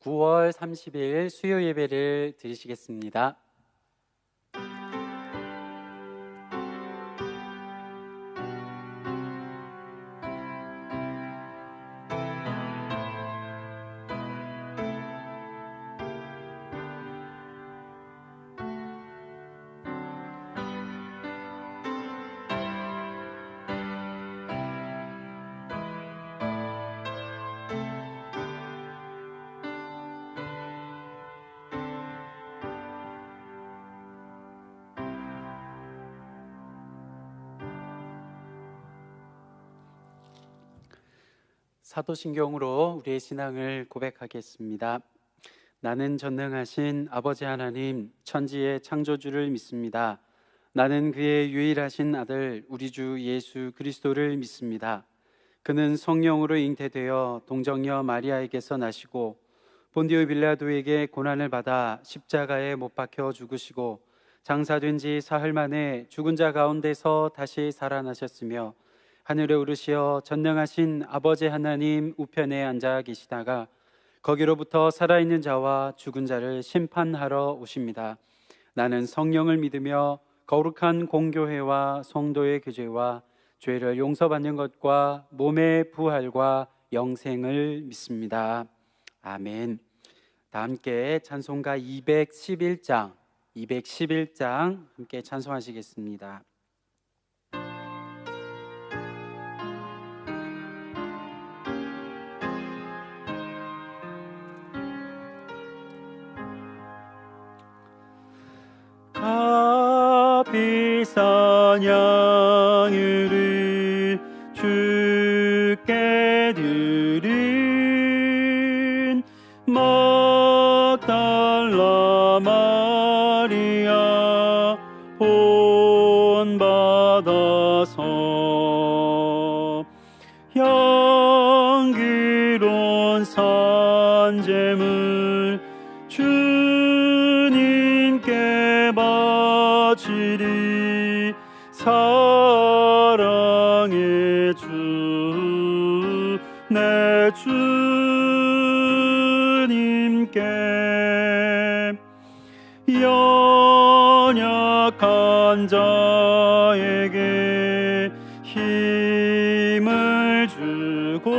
9월 30일 수요 예배를 드리시겠습니다. 사도신경으로 우리의 신앙을 고백하겠습니다. 나는 전능하신 아버지 하나님 천지의 창조주를 믿습니다. 나는 그의 유일하신 아들 우리 주 예수 그리스도를 믿습니다. 그는 성령으로 잉태되어 동정녀 마리아에게서 나시고 본디오 빌라도에게 고난을 받아 십자가에 못 박혀 죽으시고 장사된 지 사흘 만에 죽은 자 가운데서 다시 살아나셨으며 하늘에 오르시어 전능하신 아버지 하나님 우편에 앉아 계시다가 거기로부터 살아있는 자와 죽은 자를 심판하러 오십니다. 나는 성령을 믿으며 거룩한 공교회와 성도의 교제와 죄를 용서받는 것과 몸의 부활과 영생을 믿습니다. 아멘. 다 함께 찬송가 211장 함께 찬송하시겠습니다. 값비싼 양을 주께 드린 막달라 마리아 본받아서 향기로운 산제물 주님께 바치리. 사랑의 주 내 주님께 연약한 자에게 힘을 주고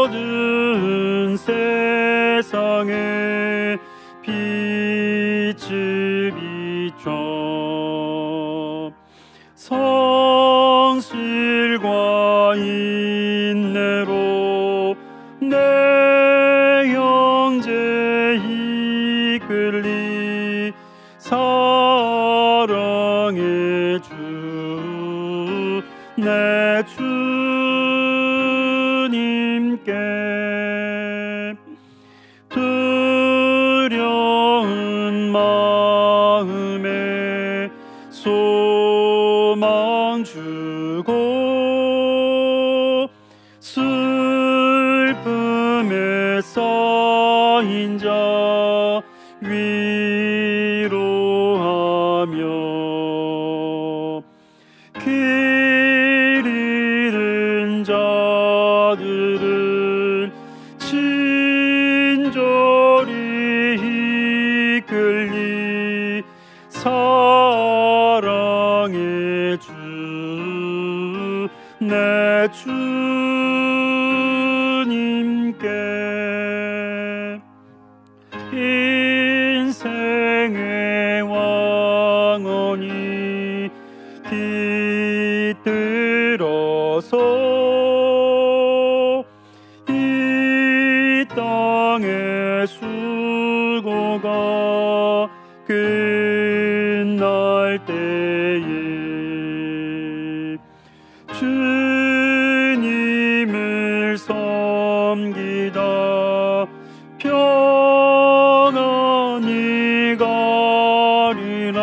어두운 세상에 빛을 비춰 성실과 인내로 내 형제 이끌리. 사랑의 주 내 주님께 두려운 마음에 소망 주고 슬픔에 쌓인 자 위로하며 길 잃은 자들을 친절히 이끌리. 사랑의 주 내 주님께 인생의 왕언이 깃들어서 이 땅의 수고가 끝날 때에 주님을 섬기다 평안히 가리라.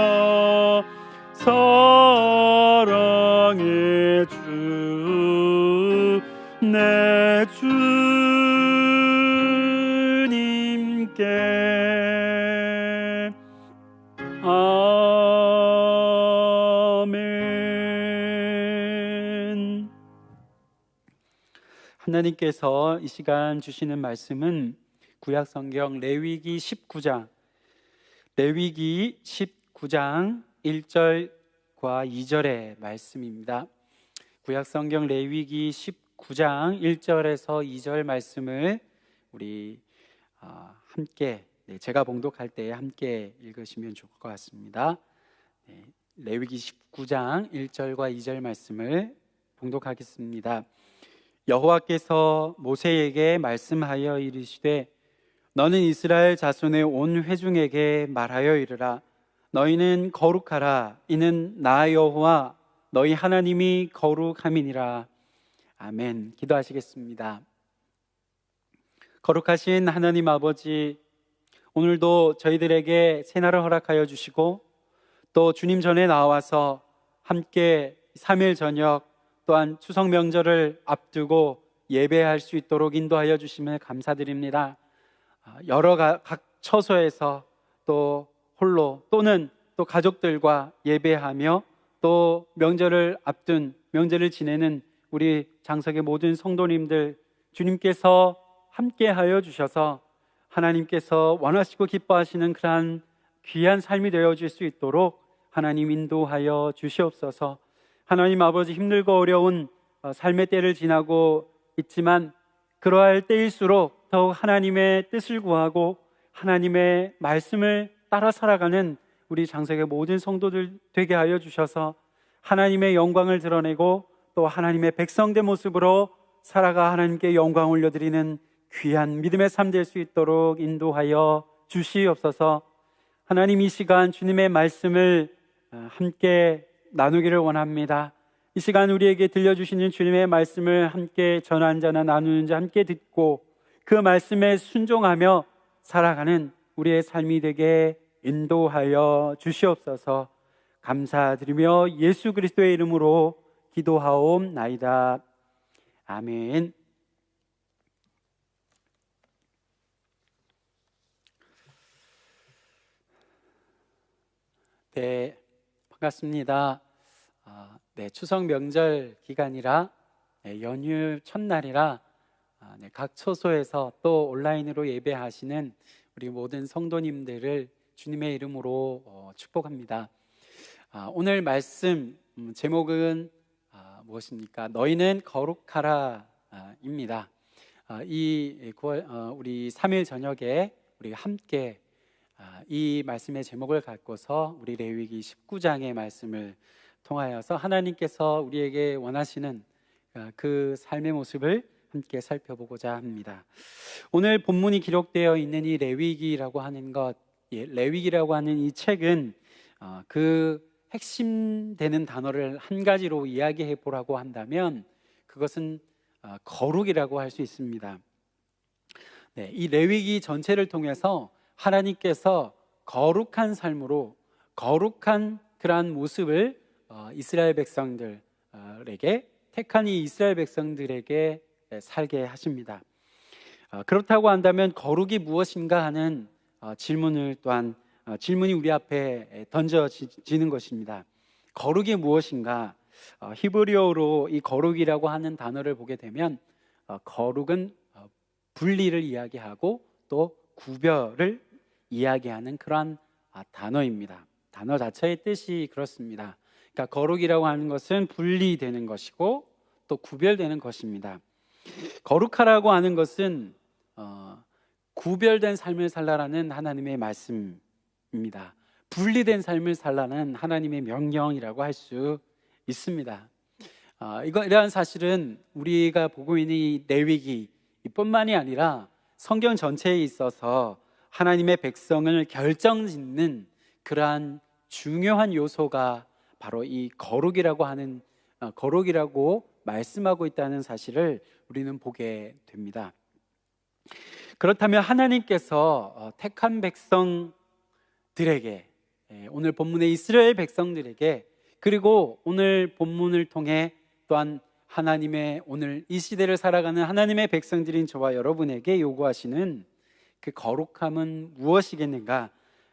사랑의 주 내 주님께 아멘. 하나님께서 이 시간 주시는 말씀은 구약 성경 레위기 19장 1절과 2절의 말씀입니다. 구약 성경 레위기 19장 1절에서 2절 말씀을 우리 함께 제가 봉독할 때 함께 읽으시면 좋을 것 같습니다. 레위기 19장 1절과 2절 말씀을 봉독하겠습니다. 여호와께서 모세에게 말씀하여 이르시되 너는 이스라엘 자손의 온 회중에게 말하여 이르라. 너희는 거룩하라. 이는 나 여호와 너희 하나님이 거룩함이니라. 아멘. 기도하시겠습니다. 거룩하신 하나님 아버지, 오늘도 저희들에게 새날을 허락하여 주시고 또 주님 전에 나와서 함께 3일 저녁 또한 추석 명절을 앞두고 예배할 수 있도록 인도하여 주심을 감사드립니다. 여러 각 처소에서 또 홀로 또는 또 가족들과 예배하며 또 명절을 앞둔 명절을 지내는 우리 장석의 모든 성도님들, 주님께서 함께하여 주셔서 하나님께서 원하시고 기뻐하시는 그러한 귀한 삶이 되어질 수 있도록 하나님 인도하여 주시옵소서. 하나님 아버지, 힘들고 어려운 삶의 때를 지나고 있지만 그러할 때일수록 더욱 하나님의 뜻을 구하고 하나님의 말씀을 따라 살아가는 우리 장석의 모든 성도들 되게 하여 주셔서 하나님의 영광을 드러내고 또 하나님의 백성된 모습으로 살아가 하나님께 영광 올려드리는 귀한 믿음의 삶 될 수 있도록 인도하여 주시옵소서. 하나님, 이 시간 주님의 말씀을 함께 나누기를 원합니다. 이 시간 우리에게 들려주시는 주님의 말씀을 함께 전한 자나 나누는 자 함께 듣고 그 말씀에 순종하며 살아가는 우리의 삶이 되게 인도하여 주시옵소서. 감사드리며 예수 그리스도의 이름으로 기도하옵나이다. 아멘. 네, 반갑습니다. 추석 명절 기간이라 연휴 첫날이라 각 처소에서 또 온라인으로 예배하시는 우리 모든 성도님들을 주님의 이름으로 축복합니다. 오늘 말씀 제목은 무엇입니까? 너희는 거룩하라 입니다. 우리 3일 저녁에 우리 함께 이 말씀의 제목을 갖고서 우리 레위기 19장의 말씀을 통하여서 하나님께서 우리에게 원하시는 그 삶의 모습을 함께 살펴보고자 합니다. 오늘 본문이 기록되어 있는 이 레위기라고 하는 레위기라고 하는 이 책은 그 핵심되는 단어를 한 가지로 이야기해 보라고 한다면 그것은 거룩이라고 할 수 있습니다. 이 레위기 전체를 통해서 하나님께서 거룩한 삶으로 거룩한 그러한 모습을 이스라엘 백성들에게 택한 이 이스라엘 백성들에게 살게 하십니다. 그렇다고 한다면 거룩이 무엇인가 하는 질문이 우리 앞에 던져지는 것입니다. 거룩이 무엇인가? 히브리어로 이 거룩이라고 하는 단어를 보게 되면 거룩은 분리를 이야기하고 또 구별을 이야기하는 그러한 단어입니다. 단어 자체의 뜻이 그렇습니다. 그러니까 거룩이라고 하는 것은 분리되는 것이고 또 구별되는 것입니다. 거룩하라고 하는 것은 구별된 삶을 살라라는 하나님의 말씀입니다. 분리된 삶을 살라는 하나님의 명령이라고 할 수 있습니다. 이러한 사실은 우리가 보고 있는 이 레위기 뿐만이 아니라 성경 전체에 있어서 하나님의 백성을 결정짓는 그러한 중요한 요소가 바로 이 거룩이라고 말씀하고 있다는 사실을 우리는 보게 됩니다. 그렇다면 하나님께서 택한 백성들에게, 오늘 본문의 이스라엘 백성들에게, 그리고 오늘 본문을 통해 또한 하나님의 오늘 이 시대를 살아가는 하나님의 백성들인 저와 여러분에게 요구하시는 그 거룩함은 무엇이겠는가?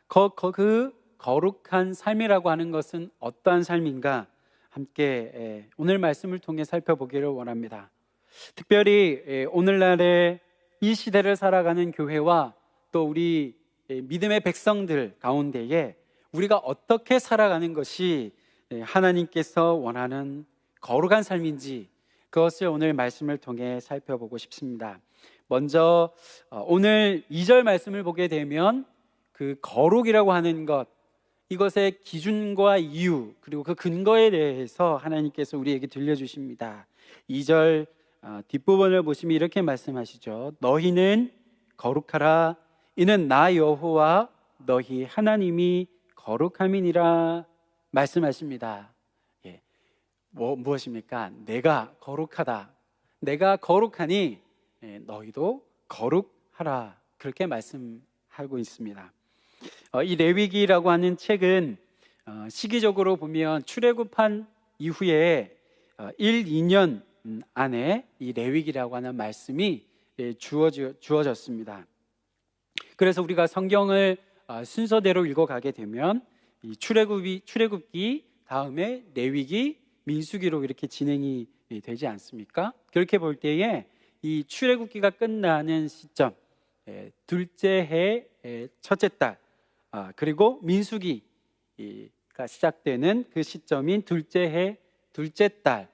그 거룩한 삶이라고 하는 것은 어떠한 삶인가? 함께 오늘 말씀을 통해 살펴보기를 원합니다. 특별히 오늘날의 이 시대를 살아가는 교회와 또 우리 믿음의 백성들 가운데에 우리가 어떻게 살아가는 것이 하나님께서 원하는 거룩한 삶인지, 그것을 오늘 말씀을 통해 살펴보고 싶습니다. 먼저 오늘 2절 말씀을 보게 되면 그 거룩이라고 하는 것, 이것의 기준과 이유, 그리고 그 근거에 대해서 하나님께서 우리에게 들려주십니다. 2절 뒷부분을 보시면 이렇게 말씀하시죠. 너희는 거룩하라. 이는 나 여호와 너희 하나님이 거룩함이니라 말씀하십니다. 무엇입니까? 내가 거룩하다. 내가 거룩하니 너희도 거룩하라. 그렇게 말씀하고 있습니다. 이 레위기라고 하는 책은 시기적으로 보면 출애굽한 이후에 1, 2년 안에 이 레위기라고 하는 말씀이 주어졌습니다. 그래서 우리가 성경을 순서대로 읽어가게 되면 이 출애굽기 다음에 레위기, 민수기로 이렇게 진행이 되지 않습니까? 그렇게 볼 때에 이 출애굽기가 끝나는 시점, 둘째 해 첫째 달, 그리고 민수기가 시작되는 그 시점인 둘째 해 둘째 달,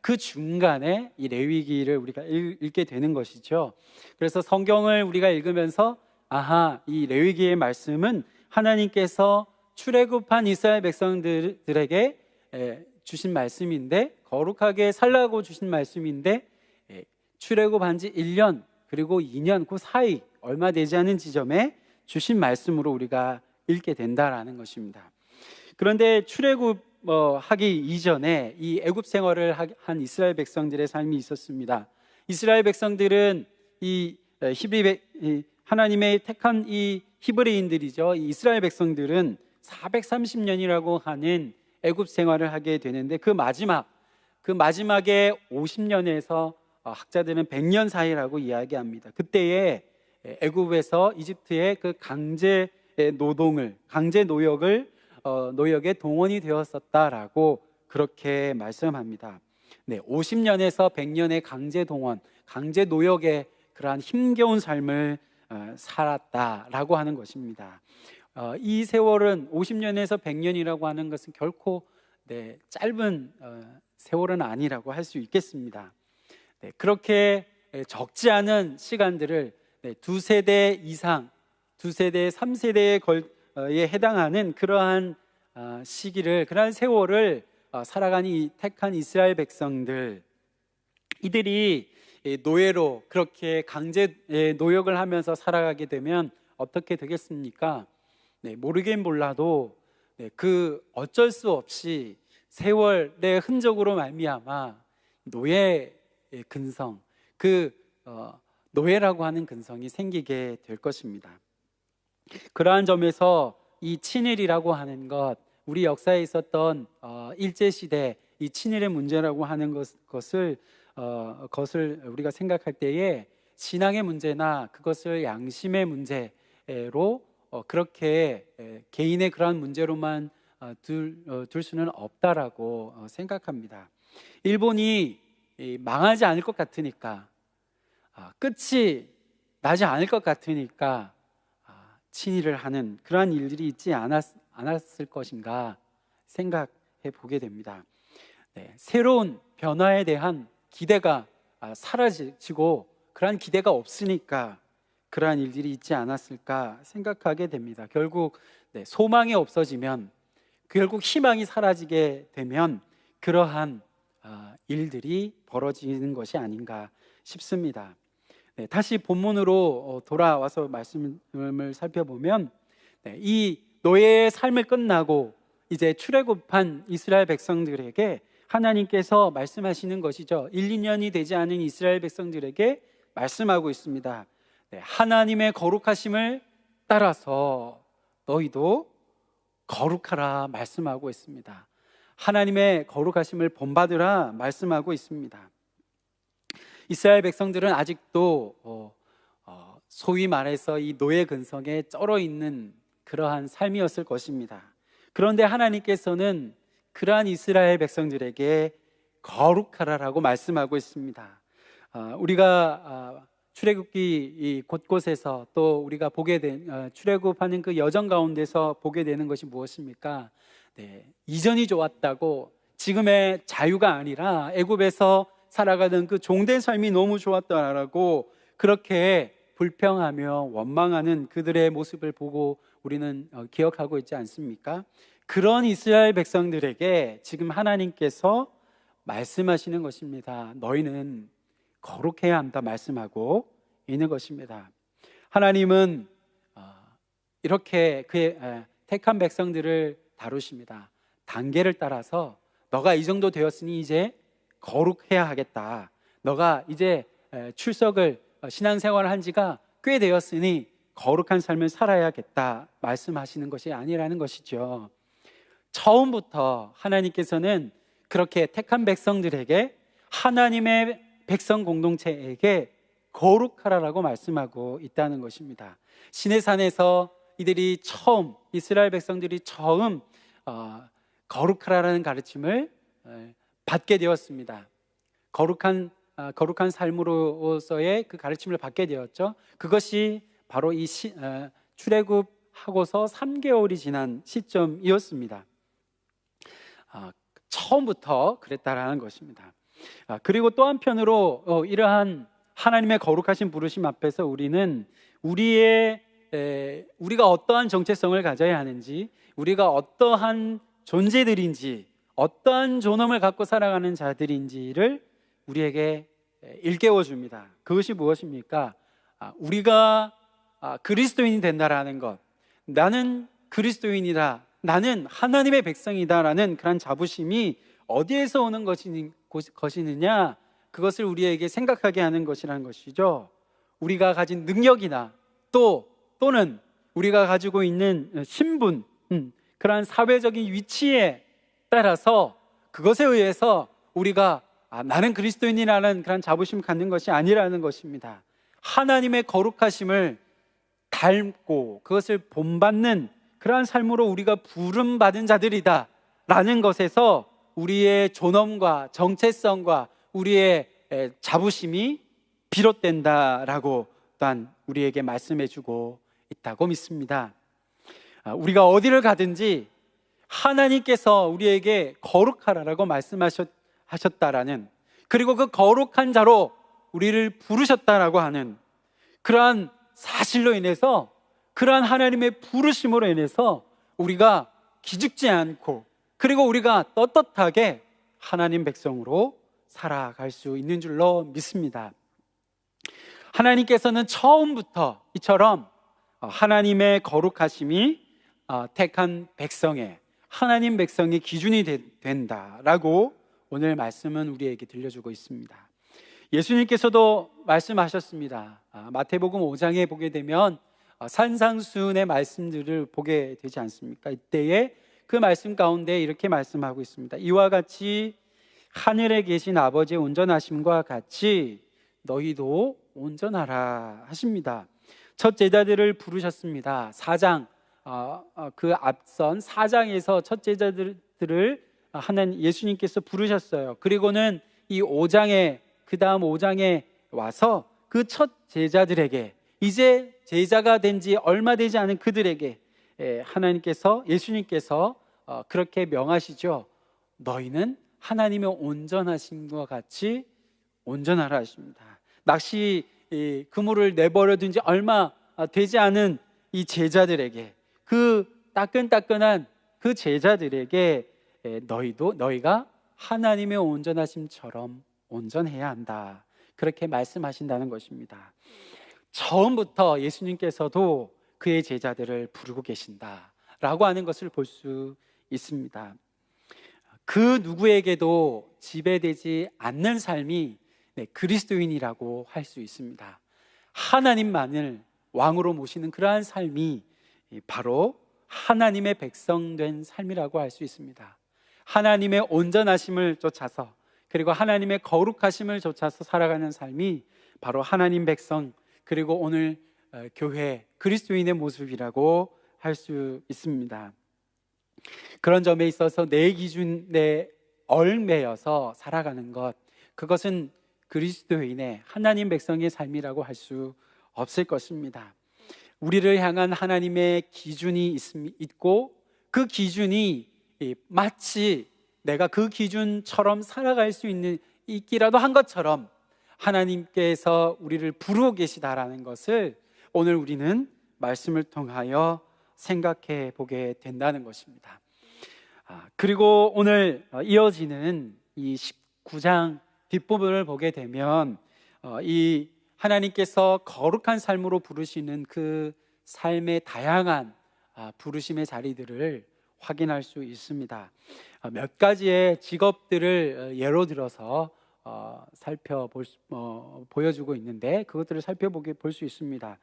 그 중간에 이 레위기를 우리가 읽게 되는 것이죠. 그래서 성경을 우리가 읽으면서 이 레위기의 말씀은 하나님께서 출애굽한 이스라엘 백성들에게 주신 말씀인데, 거룩하게 살라고 주신 말씀인데, 출애굽한 지 1년 그리고 2년 그 사이 얼마 되지 않은 지점에 주신 말씀으로 우리가 읽게 된다라는 것입니다. 그런데 출애굽하기 이전에 이 애굽 생활을 한 이스라엘 백성들의 삶이 있었습니다. 이스라엘 백성들은 하나님의 택한 이 히브리인들이죠. 이 이스라엘 백성들은 430년이라고 하는 애굽 생활을 하게 되는데, 그 마지막에 50년에서 학자들은 100년 사이라고 이야기합니다. 그때에 애굽에서 이집트의 그 강제 노역에 동원이 되었었다라고 그렇게 말씀합니다. 50년에서 100년의 강제 동원, 강제 노역의 그러한 힘겨운 삶을 살았다라고 하는 것입니다. 이 세월은 50년에서 100년이라고 하는 것은 결코 짧은 세월은 아니라고 할 수 있겠습니다. 그렇게 적지 않은 시간들을 두 세대 이상, 두 세대, 3세대에 해당하는 그러한 시기를, 그러한 세월을 살아가는 이 택한 이스라엘 백성들, 이들이 노예로 그렇게 강제 노역을 하면서 살아가게 되면 어떻게 되겠습니까? 모르긴 몰라도 그 어쩔 수 없이 세월의 흔적으로 말미암아 노예의 근성, 노예라고 하는 근성이 생기게 될 것입니다. 그러한 점에서 이 친일이라고 하는 것, 우리 역사에 있었던 일제시대 이 친일의 문제라고 하는 것을 우리가 생각할 때에 신앙의 문제나 그것을 양심의 문제로 그렇게 개인의 그러한 문제로만 둘 수는 없다라고 생각합니다. 일본이 망하지 않을 것 같으니까, 끝이 나지 않을 것 같으니까 친일을 하는 그러한 일들이 있지 않았을 것인가 생각해 보게 됩니다. 새로운 변화에 대한 기대가 사라지고 그러한 기대가 없으니까 그러한 일들이 있지 않았을까 생각하게 됩니다. 결국 소망이 없어지면, 결국 희망이 사라지게 되면 그러한 일들이 벌어지는 것이 아닌가 싶습니다. 다시 본문으로 돌아와서 말씀을 살펴보면, 이 노예의 삶을 끝나고 이제 출애굽한 이스라엘 백성들에게 하나님께서 말씀하시는 것이죠. 1, 2년이 되지 않은 이스라엘 백성들에게 말씀하고 있습니다. 하나님의 거룩하심을 따라서 너희도 거룩하라 말씀하고 있습니다. 하나님의 거룩하심을 본받으라 말씀하고 있습니다. 이스라엘 백성들은 아직도 소위 말해서 이 노예 근성에 쩔어 있는 그러한 삶이었을 것입니다. 그런데 하나님께서는 그러한 이스라엘 백성들에게 거룩하라라고 말씀하고 있습니다. 우리가 출애굽기 이 곳곳에서 또 우리가 보게 된 출애굽하는 그 여정 가운데서 보게 되는 것이 무엇입니까? 네, 이전이 좋았다고, 지금의 자유가 아니라 애굽에서 살아가던 그 종된 삶이 너무 좋았다라고 그렇게 불평하며 원망하는 그들의 모습을 보고 우리는 기억하고 있지 않습니까? 그런 이스라엘 백성들에게 지금 하나님께서 말씀하시는 것입니다. 너희는 거룩해야 한다 말씀하고 있는 것입니다. 하나님은 이렇게 그의 택한 백성들을 다루십니다. 단계를 따라서 너가 이 정도 되었으니 이제 거룩해야 하겠다. 너가 이제 출석을 신앙생활을 한 지가 꽤 되었으니 거룩한 삶을 살아야겠다 말씀하시는 것이 아니라는 것이죠. 처음부터 하나님께서는 그렇게 택한 백성들에게, 하나님의 백성 공동체에게 거룩하라라고 말씀하고 있다는 것입니다. 시내산에서 이스라엘 백성들이 처음 거룩하라는 가르침을 받게 되었습니다. 거룩한 삶으로서의 그 가르침을 받게 되었죠. 그것이 바로 이 출애굽하고서 3개월이 지난 시점이었습니다. 처음부터 그랬다라는 것입니다. 그리고 또 한편으로 이러한 하나님의 거룩하신 부르심 앞에서 우리는 우리가 어떠한 정체성을 가져야 하는지, 우리가 어떠한 존재들인지, 어떠한 존엄을 갖고 살아가는 자들인지를 우리에게 일깨워 줍니다. 그것이 무엇입니까? 우리가 그리스도인이 된다라는 것, 나는 그리스도인이다, 나는 하나님의 백성이다라는 그런 자부심이 어디에서 오는 것이느냐, 그것을 우리에게 생각하게 하는 것이라는 것이죠. 우리가 가진 능력이나 또는 우리가 가지고 있는 신분, 그러한 사회적인 위치에 따라서 그것에 의해서 우리가 나는 그리스도인이라는 그런 자부심을 갖는 것이 아니라는 것입니다. 하나님의 거룩하심을 닮고 그것을 본받는 그러한 삶으로 우리가 부름받은 자들이다 라는 것에서 우리의 존엄과 정체성과 우리의 자부심이 비롯된다라고 또한 우리에게 말씀해주고 있다고 믿습니다. 우리가 어디를 가든지 하나님께서 우리에게 거룩하라라고 말씀하셨다라는, 그리고 그 거룩한 자로 우리를 부르셨다라고 하는 그러한 사실로 인해서, 그러한 하나님의 부르심으로 인해서 우리가 기죽지 않고, 그리고 우리가 떳떳하게 하나님 백성으로 살아갈 수 있는 줄로 믿습니다. 하나님께서는 처음부터 이처럼 하나님의 거룩하심이 택한 백성의, 하나님 백성의 기준이 된다라고 오늘 말씀은 우리에게 들려주고 있습니다. 예수님께서도 말씀하셨습니다. 마태복음 5장에 보게 되면 산상수훈의 말씀들을 보게 되지 않습니까? 이때에 그 말씀 가운데 이렇게 말씀하고 있습니다. 이와 같이 하늘에 계신 아버지의 온전하심과 같이 너희도 온전하라 하십니다. 첫 제자들을 부르셨습니다. 4장, 그 앞선 4장에서 첫 제자들을 하나님 예수님께서 부르셨어요. 그리고는 이 5장에, 그 다음 5장에 와서 그 첫 제자들에게, 이제 제자가 된 지 얼마 되지 않은 그들에게 예수님께서 그렇게 명하시죠. 너희는 하나님의 온전하심과 같이 온전하라 하십니다. 낚시 그물을 내버려둔 지 얼마 되지 않은 이 제자들에게, 그 따끈따끈한 그 제자들에게 너희가 하나님의 온전하심처럼 온전해야 한다, 그렇게 말씀하신다는 것입니다. 처음부터 예수님께서도 그의 제자들을 부르고 계신다라고 하는 것을 볼 수 있습니다. 그 누구에게도 지배되지 않는 삶이 그리스도인이라고 할 수 있습니다. 하나님만을 왕으로 모시는 그러한 삶이 바로 하나님의 백성된 삶이라고 할 수 있습니다. 하나님의 온전하심을 쫓아서, 그리고 하나님의 거룩하심을 쫓아서 살아가는 삶이 바로 하나님 백성, 그리고 오늘 교회 그리스도인의 모습이라고 할 수 있습니다. 그런 점에 있어서 내 기준에 얽매여서 살아가는 것, 그것은 그리스도인의 하나님 백성의 삶이라고 할 수 없을 것입니다. 우리를 향한 하나님의 기준이 있고 그 기준이 마치 내가 그 기준처럼 살아갈 수 있기라도 한 것처럼 하나님께서 우리를 부르고 계시다라는 것을 오늘 우리는 말씀을 통하여 생각해 보게 된다는 것입니다. 그리고 오늘 이어지는 이 19장 뒷부분을 보게 되면 이 하나님께서 거룩한 삶으로 부르시는 그 삶의 다양한 부르심의 자리들을 확인할 수 있습니다. 몇 가지의 직업들을 예로 들어서 보여주고 있는데 그것들을 볼 수 있습니다.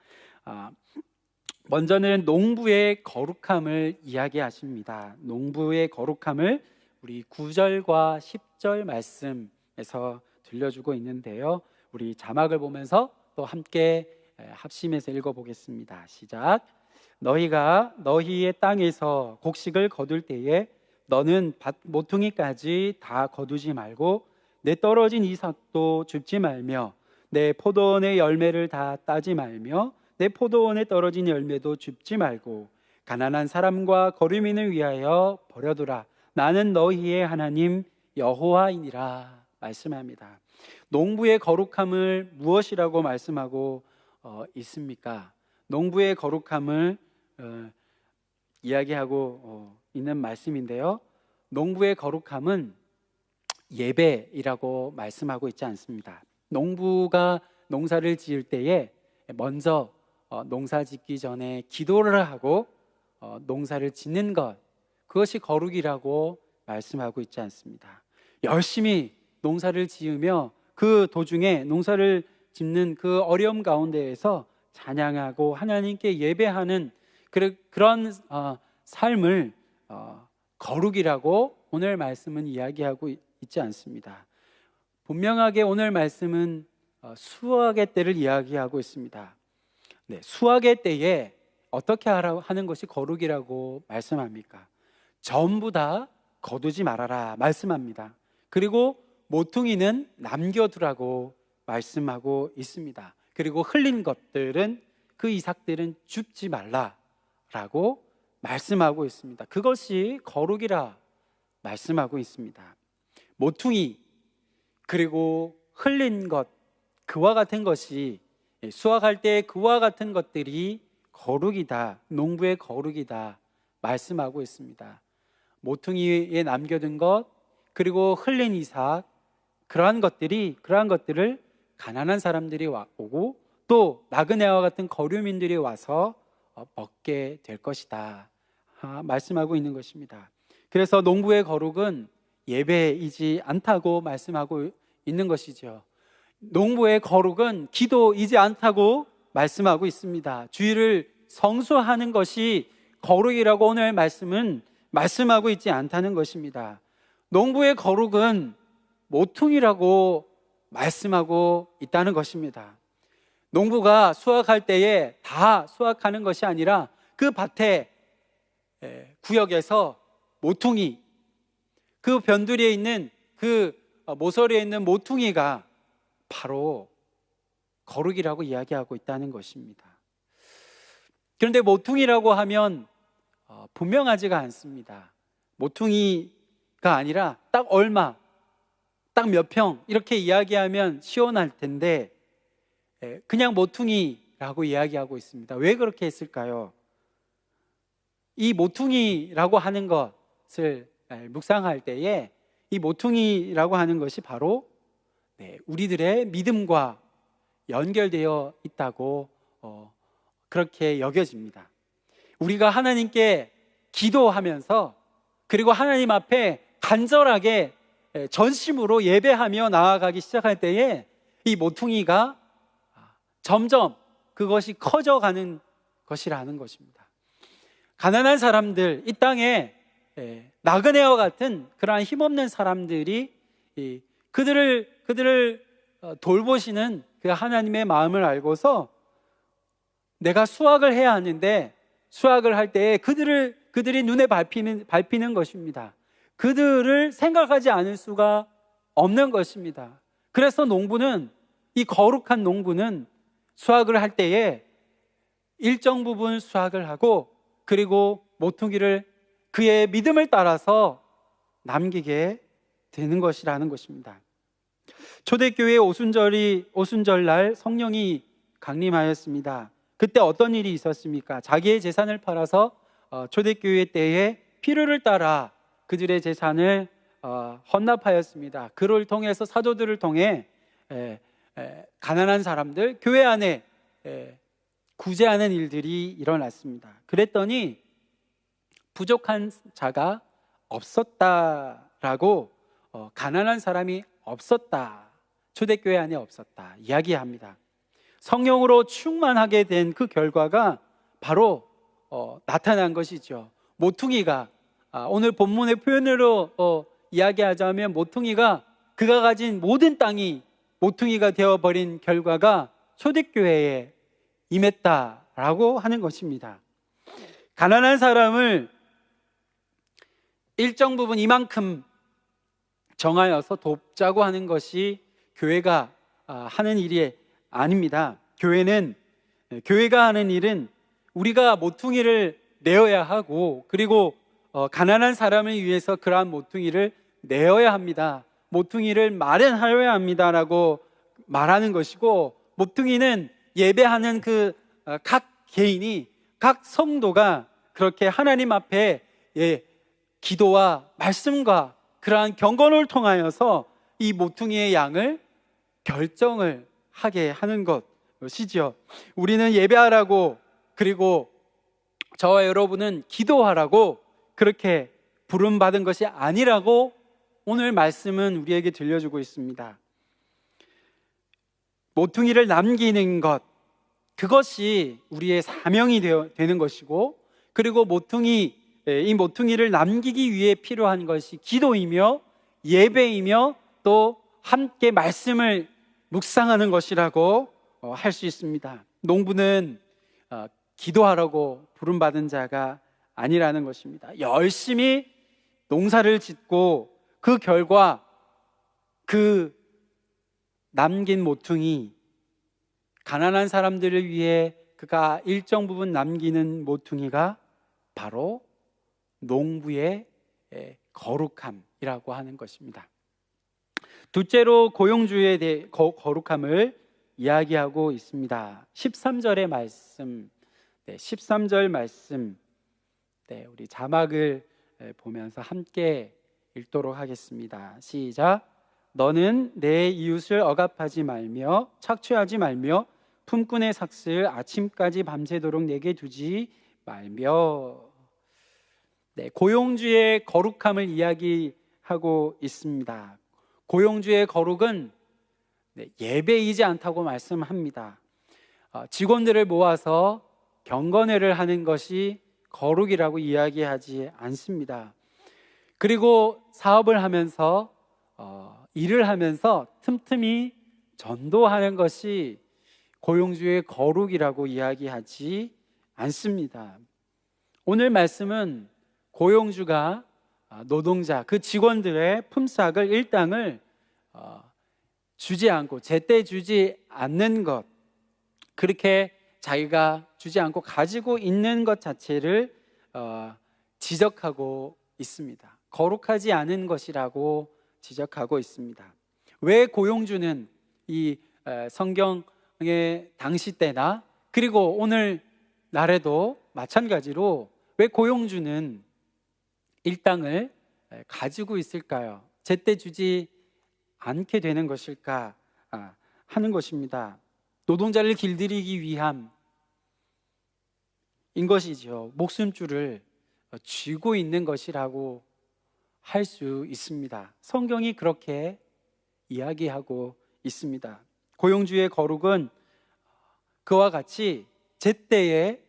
먼저는 농부의 거룩함을 이야기하십니다. 농부의 거룩함을 우리 9절과 10절 말씀에서 들려주고 있는데요. 우리 자막을 보면서 또 함께 합심해서 읽어보겠습니다. 시작. 너희가 너희의 땅에서 곡식을 거둘 때에 너는 밭 모퉁이까지 다 거두지 말고 내 떨어진 이삭도 줍지 말며 내 포도원의 열매를 다 따지 말며 내 포도원에 떨어진 열매도 줍지 말고 가난한 사람과 거류민을 위하여 버려두라. 나는 너희의 하나님 여호와이니라 말씀합니다. 농부의 거룩함을 무엇이라고 말씀하고 있습니까? 농부의 거룩함을 이야기하고 있는 말씀인데요. 농부의 거룩함은 예배이라고 말씀하고 있지 않습니다. 농부가 농사를 지을 때에 먼저 농사 짓기 전에 기도를 하고 농사를 짓는 것, 그것이 거룩이라고 말씀하고 있지 않습니다. 열심히 농사를 지으며 그 도중에 농사를 짓는 그 어려움 가운데에서 찬양하고 하나님께 예배하는 그런 삶을 거룩이라고 오늘 말씀은 이야기하고 있지 않습니다. 분명하게 오늘 말씀은 수확의 때를 이야기하고 있습니다. 네, 수확의 때에 어떻게 하는 것이 거룩이라고 말씀합니까? 전부 다 거두지 말아라 말씀합니다. 그리고 모퉁이는 남겨두라고 말씀하고 있습니다. 그리고 흘린 것들은 그 이삭들은 줍지 말라라고 말씀하고 있습니다. 그것이 거룩이라 말씀하고 있습니다. 모퉁이 그리고 흘린 것, 그와 같은 것이 수확할 때 그와 같은 것들이 거룩이다, 농부의 거룩이다 말씀하고 있습니다. 모퉁이에 남겨둔 것 그리고 흘린 이삭, 그러한 것들을 가난한 사람들이 오고 또 나그네와 같은 거류민들이 와서 먹게 될 것이다 말씀하고 있는 것입니다. 그래서 농부의 거룩은 예배이지 않다고 말씀하고 있는 것이죠. 농부의 거룩은 기도이지 않다고 말씀하고 있습니다. 주일을 성수하는 것이 거룩이라고 오늘 말씀은 말씀하고 있지 않다는 것입니다. 농부의 거룩은 모퉁이라고 말씀하고 있다는 것입니다. 농부가 수확할 때에 다 수확하는 것이 아니라 그 밭의 구역에서 모퉁이, 그 변두리에 있는 그 모서리에 있는 모퉁이가 바로 거룩이라고 이야기하고 있다는 것입니다. 그런데 모퉁이라고 하면 분명하지가 않습니다. 모퉁이가 아니라 딱 얼마, 딱 몇 평 이렇게 이야기하면 시원할 텐데 그냥 모퉁이라고 이야기하고 있습니다. 왜 그렇게 했을까요? 이 모퉁이라고 하는 것을 묵상할 때에 이 모퉁이라고 하는 것이 바로 우리들의 믿음과 연결되어 있다고 그렇게 여겨집니다. 우리가 하나님께 기도하면서 그리고 하나님 앞에 간절하게 전심으로 예배하며 나아가기 시작할 때에 이 모퉁이가 점점 그것이 커져가는 것이라는 것입니다. 가난한 사람들, 이 땅에 나그네와 같은 그러한 힘없는 사람들이 그들을 돌보시는 그 하나님의 마음을 알고서 내가 수확을 해야 하는데 수확을 할 때 그들이 눈에 밟히는 것입니다. 그들을 생각하지 않을 수가 없는 것입니다. 그래서 이 거룩한 농부는 수확을 할 때에 일정 부분 수확을 하고, 그리고 모퉁이를 그의 믿음을 따라서 남기게 되는 것이라는 것입니다. 초대교회 오순절날 성령이 강림하였습니다. 그때 어떤 일이 있었습니까? 자기의 재산을 팔아서 초대교회 때에 필요를 따라 그들의 재산을 헌납하였습니다. 그를 통해서, 사도들을 통해 가난한 사람들, 교회 안에 구제하는 일들이 일어났습니다. 그랬더니 부족한 자가 없었다라고, 가난한 사람이 없었다, 초대교회 안에 없었다 이야기합니다. 성령으로 충만하게 된 그 결과가 바로 나타난 것이죠. 모퉁이가, 오늘 본문의 표현으로 이야기하자면, 모퉁이가, 그가 가진 모든 땅이 모퉁이가 되어버린 결과가 초대교회에 임했다라고 하는 것입니다. 가난한 사람을 일정 부분 이만큼 정하여서 돕자고 하는 것이 교회가 하는 일이 아닙니다. 교회가 하는 일은 우리가 모퉁이를 내어야 하고, 그리고 가난한 사람을 위해서 그러한 모퉁이를 내어야 합니다. 모퉁이를 마련하여야 합니다라고 말하는 것이고, 모퉁이는 예배하는 각 개인이, 각 성도가 그렇게 하나님 앞에 기도와 말씀과 그러한 경건을 통하여서 이 모퉁이의 양을 결정을 하게 하는 것이지요. 우리는 예배하라고, 그리고 저와 여러분은 기도하라고 그렇게 부름받은 것이 아니라고 오늘 말씀은 우리에게 들려주고 있습니다. 모퉁이를 남기는 것, 그것이 우리의 사명이 되는 것이고, 그리고 이 모퉁이를 남기기 위해 필요한 것이 기도이며 예배이며 또 함께 말씀을 묵상하는 것이라고 할 수 있습니다. 농부는 기도하라고 부름받은 자가 아니라는 것입니다. 열심히 농사를 짓고 그 결과 그 남긴 모퉁이, 가난한 사람들을 위해 그가 일정 부분 남기는 모퉁이가 바로 농부의 거룩함이라고 하는 것입니다. 둘째로 고용주에 대해 거룩함을 이야기하고 있습니다. 13절의 말씀, 13절 말씀, 우리 자막을 보면서 함께 읽도록 하겠습니다. 시작. 너는 내 이웃을 억압하지 말며 착취하지 말며 품꾼의 삭슬 아침까지 밤새도록 내게 두지 말며. 고용주의 거룩함을 이야기하고 있습니다. 고용주의 거룩은 예배이지 않다고 말씀합니다. 직원들을 모아서 경건회를 하는 것이 거룩이라고 이야기하지 않습니다. 그리고 사업을 하면서 일을 하면서 틈틈이 전도하는 것이 고용주의 거룩이라고 이야기하지 않습니다. 오늘 말씀은 고용주가 노동자, 그 직원들의 품삯을, 일당을 주지 않고, 제때 주지 않는 것, 그렇게 자기가 주지 않고 가지고 있는 것 자체를 지적하고 있습니다. 거룩하지 않은 것이라고 지적하고 있습니다. 왜 고용주는 이 성경의 당시 때나 그리고 오늘 날에도 마찬가지로 왜 고용주는 일당을 가지고 있을까요? 제때 주지 않게 되는 것일까 하는 것입니다. 노동자를 길들이기 위함인 것이죠. 목숨줄을 쥐고 있는 것이라고 할 수 있습니다. 성경이 그렇게 이야기하고 있습니다. 고용주의 거룩은 그와 같이 제때에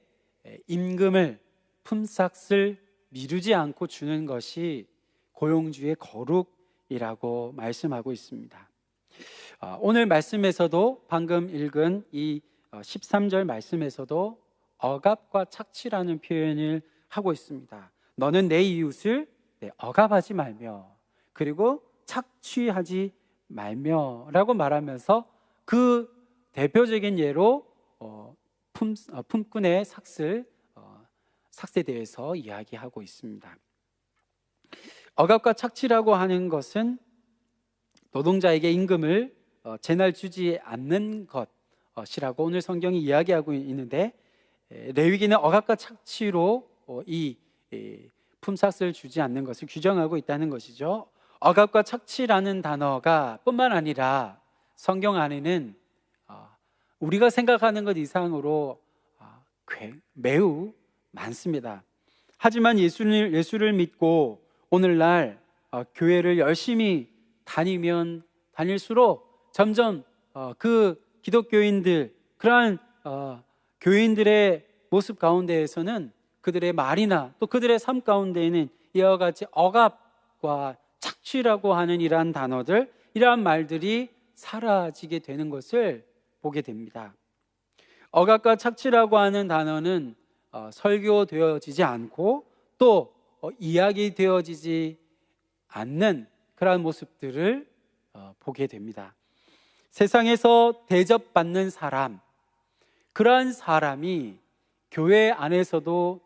임금을, 품삯을 미루지 않고 주는 것이 고용주의 거룩이라고 말씀하고 있습니다. 오늘 말씀에서도, 방금 읽은 이 13절 말씀에서도 억압과 착취라는 표현을 하고 있습니다. 너는 내 이웃을 억압하지 말며, 그리고 착취하지 말며라고 말하면서 그 대표적인 예로 품꾼의 삭스에 대해서 이야기하고 있습니다. 억압과 착취라고 하는 것은 노동자에게 임금을 제날 주지 않는 것이라고 오늘 성경이 이야기하고 있는데, 레위기는 억압과 착취로 이 품삯을 주지 않는 것을 규정하고 있다는 것이죠. 억압과 착취라는 단어가 뿐만 아니라 성경 안에는 우리가 생각하는 것 이상으로 매우 많습니다. 하지만 예수를 믿고 오늘날 교회를 열심히 다니면 다닐수록 점점 그 기독교인들, 그러한 교인들의 모습 가운데에서는 그들의 말이나 또 그들의 삶 가운데에는 이와 같이 억압과 착취라고 하는 이러한 단어들, 이러한 말들이 사라지게 되는 것을 보게 됩니다. 억압과 착취라고 하는 단어는 설교되어지지 않고 또 이야기되어지지 않는 그러한 모습들을 보게 됩니다. 세상에서 대접받는 사람, 그러한 사람이 교회 안에서도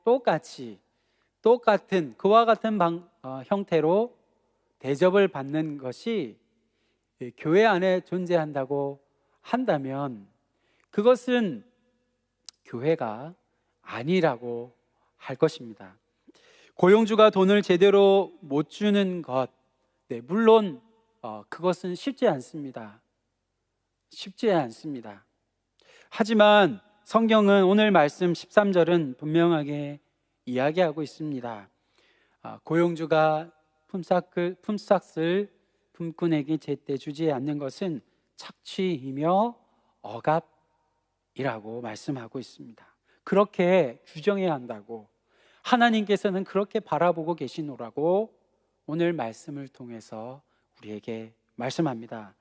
똑같은 그와 같은 형태로 대접을 받는 것이 교회 안에 존재한다고 한다면 그것은 교회가 아니라고 할 것입니다. 고용주가 돈을 제대로 못 주는 것, 물론 그것은 쉽지 않습니다. 하지만 성경은 오늘 말씀 13절은 분명하게 이야기하고 있습니다. 고용주가 품삯을 품꾼에게 제때 주지 않는 것은 착취이며 억압이라고 말씀하고 있습니다. 그렇게 규정해야 한다고, 하나님께서는 그렇게 바라보고 계시노라고 오늘 말씀을 통해서 우리에게 말씀합니다.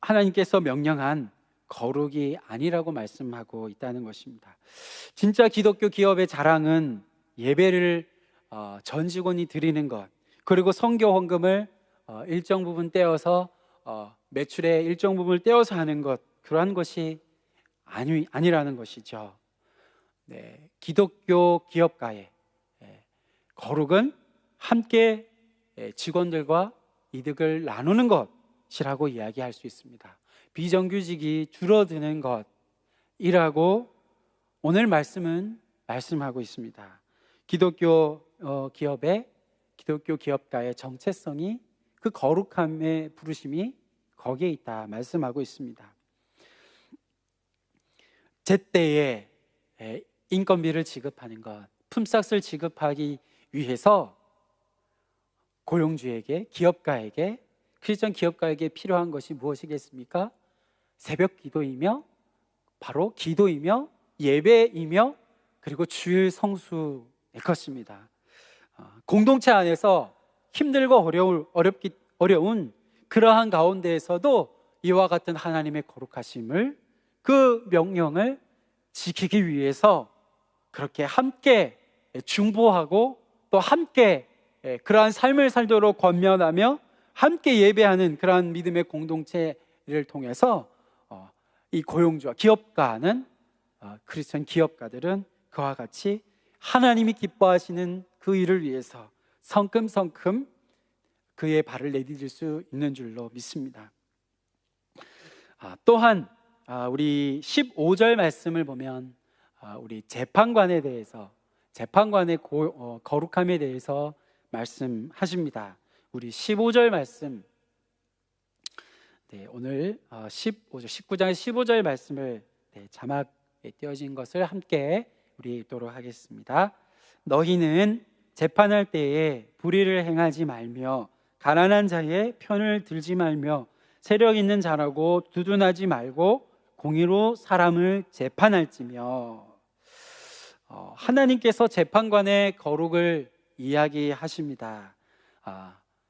하나님께서 명령한 거룩이 아니라고 말씀하고 있다는 것입니다. 진짜 기독교 기업의 자랑은 예배를 전 직원이 드리는 것, 그리고 선교 헌금을 일정 부분 떼어서 매출의 일정 부분을 떼어서 하는 것, 그러한 것이 아니라는 것이죠. 기독교 기업가의 거룩은 함께 직원들과 이득을 나누는 것이라고 이야기할 수 있습니다. 비정규직이 줄어드는 것이라고 오늘 말씀은 말씀하고 있습니다. 기독교 기업가의 정체성이, 그 거룩함의 부르심이 거기에 있다 말씀하고 있습니다. 제때에 인건비를 지급하는 것, 품삯을 지급하기 위해서 고용주에게, 크리스천 기업가에게 필요한 것이 무엇이겠습니까? 새벽 기도이며, 바로 기도이며 예배이며, 그리고 주일 성수일 것입니다. 공동체 안에서 힘들고 어려운 그러한 가운데에서도 이와 같은 하나님의 거룩하심을, 그 명령을 지키기 위해서 그렇게 함께 중보하고 또 함께 그러한 삶을 살도록 권면하며 함께 예배하는 그러한 믿음의 공동체를 통해서 이 고용주와 기업가는, 크리스천 기업가들은 그와 같이 하나님이 기뻐하시는 그 일을 위해서 성큼성큼 그의 발을 내디딜 수 있는 줄로 믿습니다. 또한 우리 15절 말씀을 보면 우리 재판관에 대해서, 재판관의 거룩함에 대해서 말씀하십니다. 우리 15절 말씀, 오늘 19장 15절 말씀을 자막에 띄어진 것을 함께 우리 읽도록 하겠습니다. 너희는 재판할 때에 불의를 행하지 말며 가난한 자의 편을 들지 말며 세력 있는 자라고 두둔하지 말고 공의로 사람을 재판할지며. 하나님께서 재판관의 거룩을 이야기하십니다.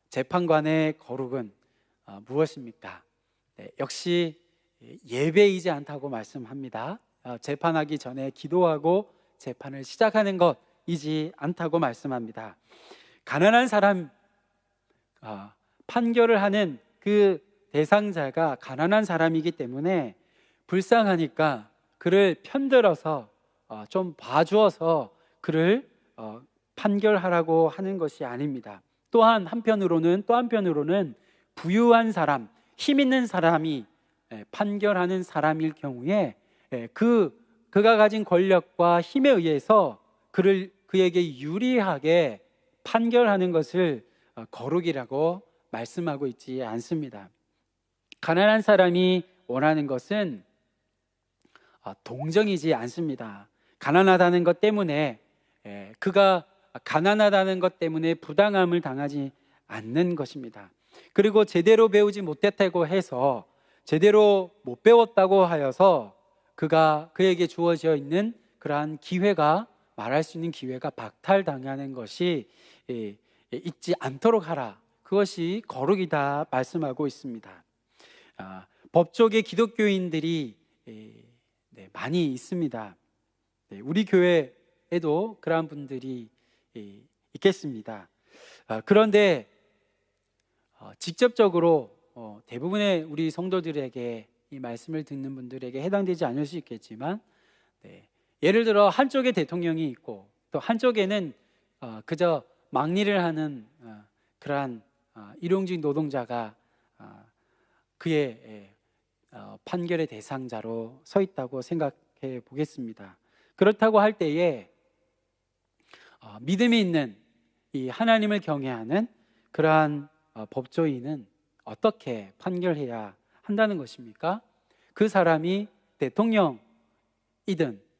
재판관의 거룩은 무엇입니까? 역시 예배이지 않다고 말씀합니다. 재판하기 전에 기도하고 재판을 시작하는 것이지 않다고 말씀합니다. 가난한 사람, 판결을 하는 그 대상자가 가난한 사람이기 때문에 불쌍하니까 그를 편들어서 좀 봐주어서 그를 판결하라고 하는 것이 아닙니다. 또한 또 한편으로는 부유한 사람, 힘 있는 사람이 판결하는 사람일 경우에 그가 가진 권력과 힘에 의해서 그에게 유리하게 판결하는 것을 거룩이라고 말씀하고 있지 않습니다. 가난한 사람이 원하는 것은 동정이지 않습니다. 그가 가난하다는 것 때문에 부당함을 당하지 않는 것입니다. 그리고 제대로 배우지 못했다고 해서, 제대로 못 배웠다고 하여서 그에게 주어져 있는 그러한 기회가, 말할 수 있는 기회가 박탈당하는 것이 있지 않도록 하라. 그것이 거룩이다 말씀하고 있습니다. 법조계 기독교인들이 많이 있습니다. 우리 교회에도 그러한 분들이 있겠습니다. 그런데 직접적으로 대부분의 우리 성도들에게, 이 말씀을 듣는 분들에게 해당되지 않을 수 있겠지만, 예를 들어 한쪽에 대통령이 있고 또 한쪽에는 그저 막리를 하는 그러한 일용직 노동자가 그의 판결의 대상자로 서 있다고 생각해 보겠습니다. 그렇다고 할 때에 믿음이 있는 이 하나님을 경외하는 그러한 법조인은 어떻게 판결해야 한다는 것입니까? 그 사람이 대통령이든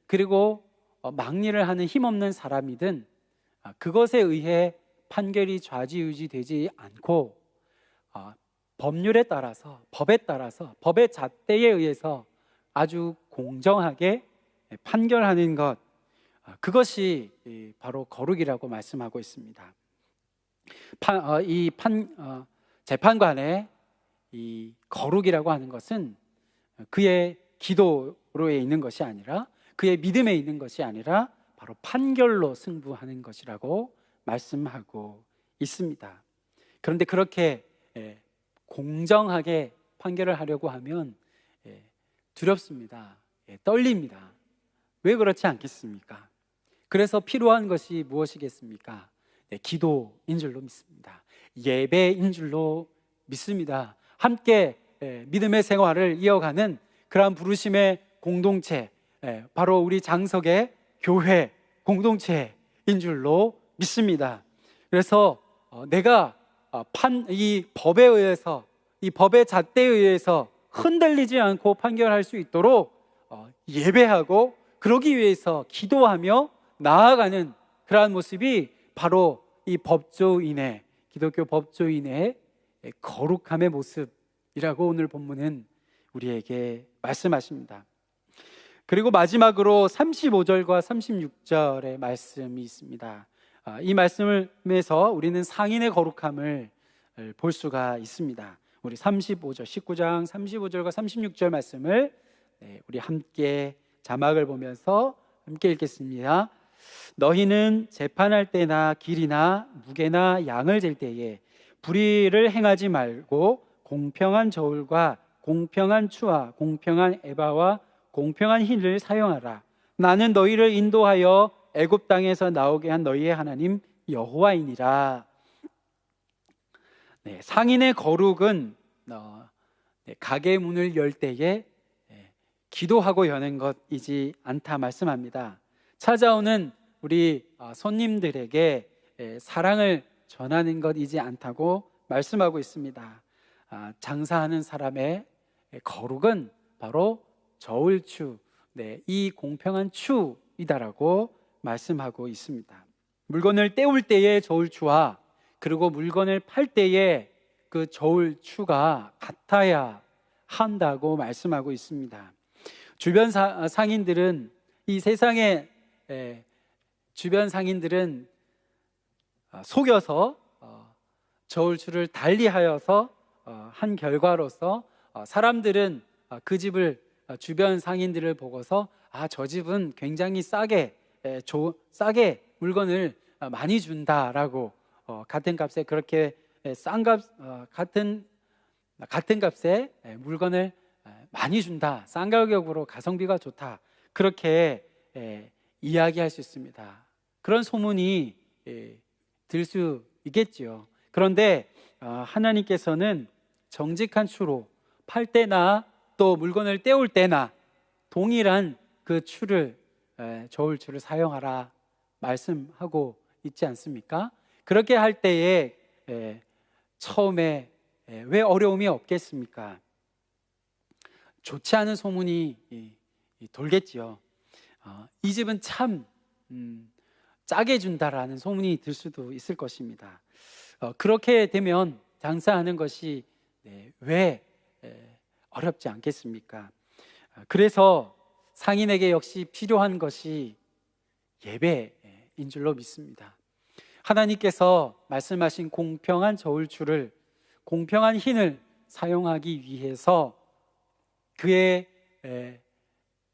그리고 막리를 하는 힘없는 사람이든 그것에 의해 판결이 좌지우지되지 않고 법률에 따라서, 법에 따라서, 법의 잣대에 의해서 아주 공정하게 판결하는 것, 그것이 바로 거룩이라고 말씀하고 있습니다. 재판관의 이 거룩이라고 하는 것은 그의 기도로에 있는 것이 아니라, 그의 믿음에 있는 것이 아니라 바로 판결로 승부하는 것이라고 말씀하고 있습니다. 그런데 그렇게 공정하게 판결을 하려고 하면 두렵습니다. 떨립니다. 왜 그렇지 않겠습니까? 그래서 필요한 것이 무엇이겠습니까? 기도인 줄로 믿습니다. 예배인 줄로 믿습니다. 함께 믿음의 생활을 이어가는 그러한 부르심의 공동체, 바로 우리 장석의 교회 공동체인 줄로 믿습니다. 그래서 내가 이 법에 의해서, 이 법의 잣대에 의해서 흔들리지 않고 판결할 수 있도록 예배하고, 그러기 위해서 기도하며 나아가는 그러한 모습이 바로 이 법조인의, 기독교 법조인의 거룩함의 모습이라고 오늘 본문은 우리에게 말씀하십니다. 그리고 마지막으로 35절과 36절의 말씀이 있습니다. 이 말씀에서 우리는 상인의 거룩함을 볼 수가 있습니다. 우리 19장 35절과 36절 말씀을 우리 함께 자막을 보면서 함께 읽겠습니다. 너희는 재판할 때나 길이나 무게나 양을 잴 때에 불의를 행하지 말고 공평한 저울과 공평한 추와 공평한 에바와 공평한 힐을 사용하라. 나는 너희를 인도하여 애굽 땅에서 나오게 한 너희의 하나님 여호와이니라. 상인의 거룩은 가게 문을 열 때에 기도하고 여는 것이지 않다 말씀합니다. 찾아오는 우리 손님들에게 사랑을 전하는 것이지 않다고 말씀하고 있습니다. 장사하는 사람의 거룩은 바로 저울추, 이 공평한 추이다라고 말씀하고 있습니다. 물건을 떼올 때의 저울추와 그리고 물건을 팔 때의 그 저울추가 같아야 한다고 말씀하고 있습니다. 주변 상인들은, 이 세상의 주변 상인들은 속여서 저울추를 달리하여서 한 결과로서 사람들은 그 집을, 주변 상인들을 보고서 저 집은 굉장히 싸게 물건을 많이 준다라고, 같은 값에 그렇게 같은 값에 물건을 많이 준다, 싼 가격으로 가성비가 좋다, 그렇게 이야기할 수 있습니다. 그런 소문이 들 수 있겠지요. 그런데 하나님께서는 정직한 추로 팔 때나 또 물건을 떼올 때나 동일한 그 추를, 저울 추를 사용하라 말씀하고 있지 않습니까? 그렇게 할 때에 처음에 왜 어려움이 없겠습니까? 좋지 않은 소문이 돌겠지요. 이 집은 참 짜게 준다라는 소문이 들 수도 있을 것입니다. 그렇게 되면 장사하는 것이 왜 어렵지 않겠습니까? 그래서 상인에게 역시 필요한 것이 예배인 줄로 믿습니다. 하나님께서 말씀하신 공평한 저울추를, 공평한 흰을 사용하기 위해서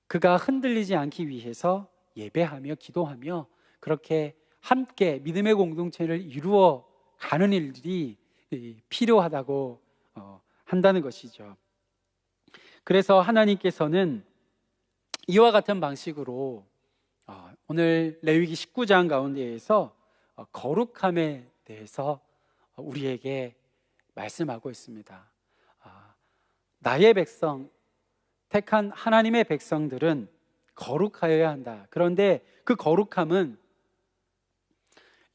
그가 흔들리지 않기 위해서 예배하며 기도하며 그렇게 함께 믿음의 공동체를 이루어 가는 일들이 필요하다고 한다는 것이죠. 그래서 하나님께서는 이와 같은 방식으로 오늘 레위기 19장 가운데에서 거룩함에 대해서 우리에게 말씀하고 있습니다. 나의 백성, 택한 하나님의 백성들은 거룩하여야 한다. 그런데 그 거룩함은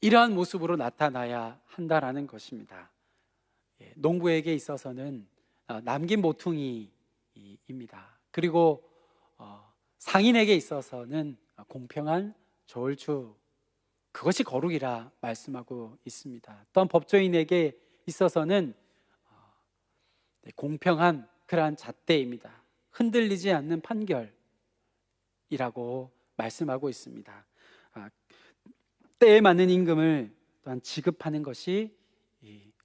이러한 모습으로 나타나야 한다라는 것입니다. 농부에게 있어서는 남긴 모퉁이입니다. 그리고 상인에게 있어서는 공평한 저울추, 그것이 거룩이라 말씀하고 있습니다. 또한 법조인에게 있어서는 공평한 그러한 잣대입니다. 흔들리지 않는 판결이라고 말씀하고 있습니다. 때에 맞는 임금을 또한 지급하는 것이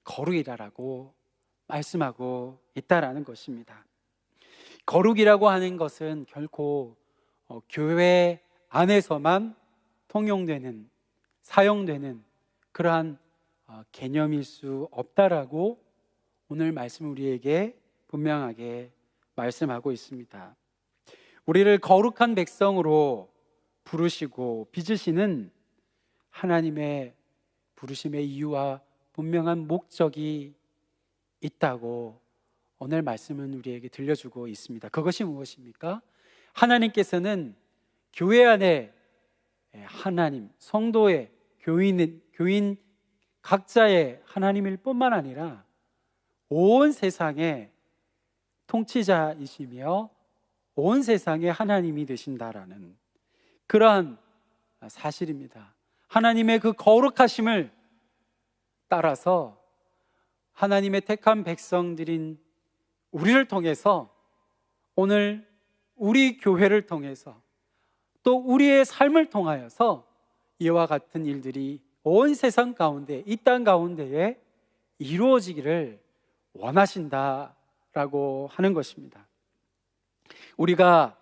거룩이라고 말씀하고 있다라는 것입니다. 거룩이라고 하는 것은 결코 교회 안에서만 통용되는, 사용되는 그러한 개념일 수 없다라고 오늘 말씀 우리에게 분명하게 말씀하고 있습니다. 우리를 거룩한 백성으로 부르시고 빚으시는 하나님의 부르심의 이유와 분명한 목적이 있다고 오늘 말씀은 우리에게 들려주고 있습니다. 그것이 무엇입니까? 하나님께서는 교회 안에 하나님, 성도의 교인 각자의 하나님일 뿐만 아니라 온 세상의 통치자이시며 온 세상의 하나님이 되신다라는 그러한 사실입니다. 하나님의 그 거룩하심을 따라서 하나님의 택한 백성들인 우리를 통해서, 오늘 우리 교회를 통해서, 또 우리의 삶을 통하여서 이와 같은 일들이 온 세상 가운데, 이 땅 가운데에 이루어지기를 원하신다라고 하는 것입니다. 우리가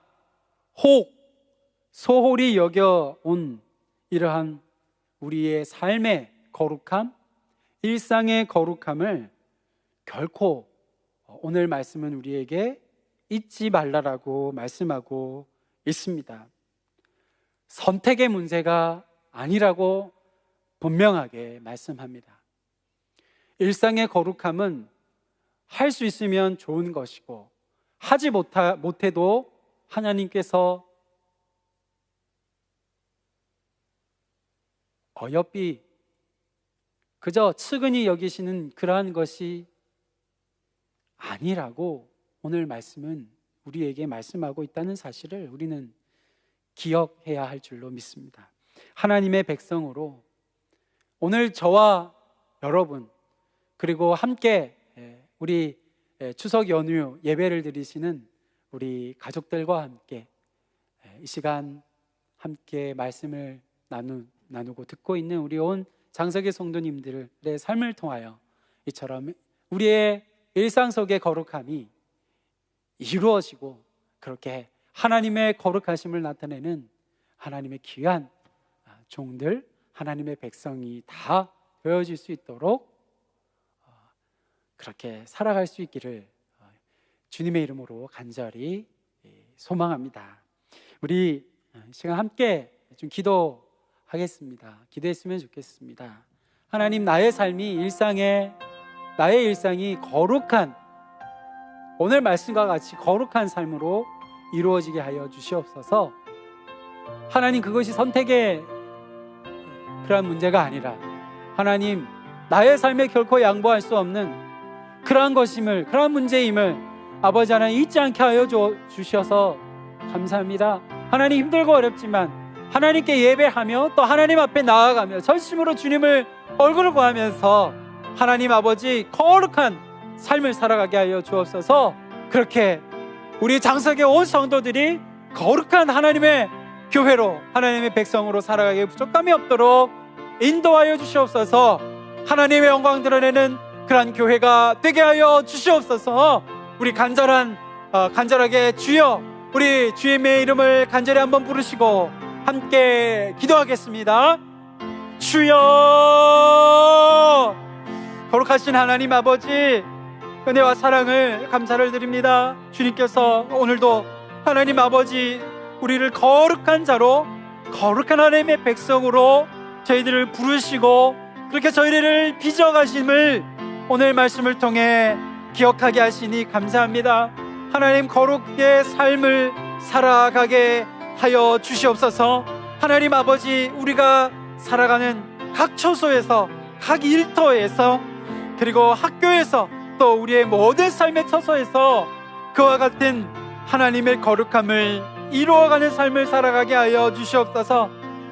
혹 소홀히 여겨온 이러한 우리의 삶의 거룩함, 일상의 거룩함을 결코 오늘 말씀은 우리에게 잊지 말라라고 말씀하고 있습니다. 선택의 문제가 아니라고 분명하게 말씀합니다. 일상의 거룩함은 할 수 있으면 좋은 것이고, 하지 못해도 하나님께서 어여삐 그저 측은히 여기시는 그러한 것이 아니라고 오늘 말씀은 우리에게 말씀하고 있다는 사실을 우리는 기억해야 할 줄로 믿습니다. 하나님의 백성으로 오늘 저와 여러분, 그리고 함께 우리 추석 연휴 예배를 드리시는 우리 가족들과 함께 이 시간 함께 말씀을 나누고 듣고 있는 우리 온 장석의 성도님들의 삶을 통하여 이처럼 우리의 일상 속의 거룩함이 이루어지고, 그렇게 하나님의 거룩하심을 나타내는 하나님의 귀한 종들, 하나님의 백성이 다 되어질 수 있도록 그렇게 살아갈 수 있기를 주님의 이름으로 간절히 소망합니다. 우리 시간 함께 좀 기도하겠습니다. 기도했으면 좋겠습니다. 하나님, 나의 일상이 거룩한, 오늘 말씀과 같이 거룩한 삶으로 이루어지게 하여 주시옵소서. 하나님, 그것이 선택의 그러한 문제가 아니라 하나님, 나의 삶에 결코 양보할 수 없는 그러한 문제임을 아버지 하나님 잊지 않게 하여 주셔서 감사합니다. 하나님, 힘들고 어렵지만 하나님께 예배하며 또 하나님 앞에 나아가며 전심으로 주님을 얼굴을 구하면서 하나님 아버지 거룩한 삶을 살아가게 하여 주옵소서. 그렇게 우리 장석의 온 성도들이 거룩한 하나님의 교회로, 하나님의 백성으로 살아가기에 부족함이 없도록 인도하여 주시옵소서. 하나님의 영광 드러내는 그러한 교회가 되게 하여 주시옵소서. 우리 간절하게 주여, 우리 주님의 이름을 간절히 한번 부르시고 함께 기도하겠습니다. 주여, 거룩하신 하나님 아버지, 은혜와 사랑을 감사를 드립니다. 주님께서 오늘도 하나님 아버지, 우리를 거룩한 자로, 거룩한 하나님의 백성으로 저희들을 부르시고 그렇게 저희를 빚어가심을 오늘 말씀을 통해 기억하게 하시니 감사합니다. 하나님, 거룩의 삶을 살아가게 하여 주시옵소서. 하나님 아버지, 우리가 살아가는 각 처소에서, 각 일터에서, 그리고 학교에서, 또 우리의 모든 삶의 처소에서 그와 같은 하나님의 거룩함을 이루어가는 삶을 살아가게 하여 주시옵소서.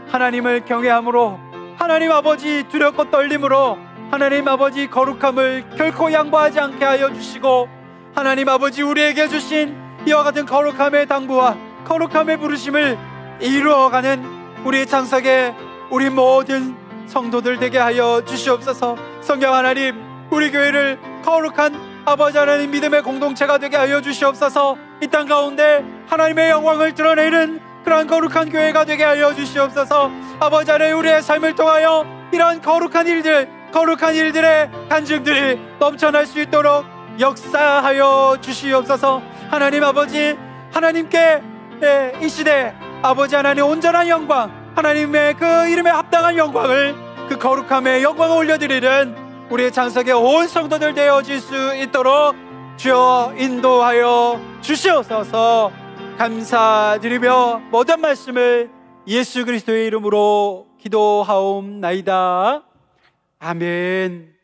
하나님을 경외함으로, 하나님 아버지 두렵고 떨림으로 하나님 아버지 거룩함을 결코 양보하지 않게 하여 주시고, 하나님 아버지 우리에게 주신 이와 같은 거룩함의 당부와 거룩함의 부르심을 이루어가는 우리 장석의 우리 모든 성도들 되게 하여 주시옵소서. 성령 하나님, 우리 교회를 거룩한 아버지 하나님 믿음의 공동체가 되게 하여 주시옵소서. 이 땅 가운데 하나님의 영광을 드러내는 그러한 거룩한 교회가 되게 하여 주시옵소서. 아버지 하나님, 우리의 삶을 통하여 이러한 거룩한 일들의 간증들이 넘쳐날 수 있도록 역사하여 주시옵소서. 하나님 아버지, 하나님께 이 시대 아버지 하나님 온전한 영광, 하나님의 그 이름에 합당한 영광을, 그 거룩함의 영광을 올려드리는 우리의 장석의 온 성도들 되어질 수 있도록 주여 인도하여 주시옵소서. 감사드리며 모든 말씀을 예수 그리스도의 이름으로 기도하옵나이다. 아멘.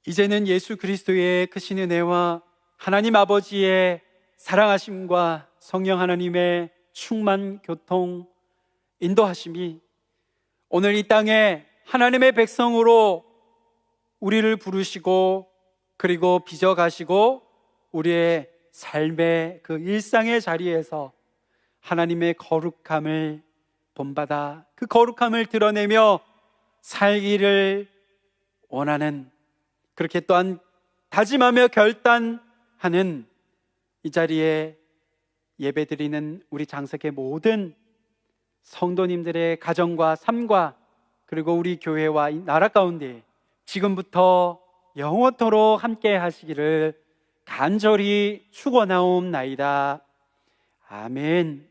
이제는 예수 그리스도의 크신 은혜와 하나님 아버지의 사랑하심과 성령 하나님의 충만 교통 인도하심이 오늘 이 땅에 하나님의 백성으로 우리를 부르시고 그리고 빚어가시고 우리의 삶의 그 일상의 자리에서 하나님의 거룩함을 본받아 그 거룩함을 드러내며 살기를 원하는, 그렇게 또한 다짐하며 결단하는 이 자리에 예배드리는 우리 장석의 모든 성도님들의 가정과 삶과 그리고 우리 교회와 이 나라 가운데 지금부터 영원토록 함께 하시기를 간절히 축원하옵나이다. 아멘.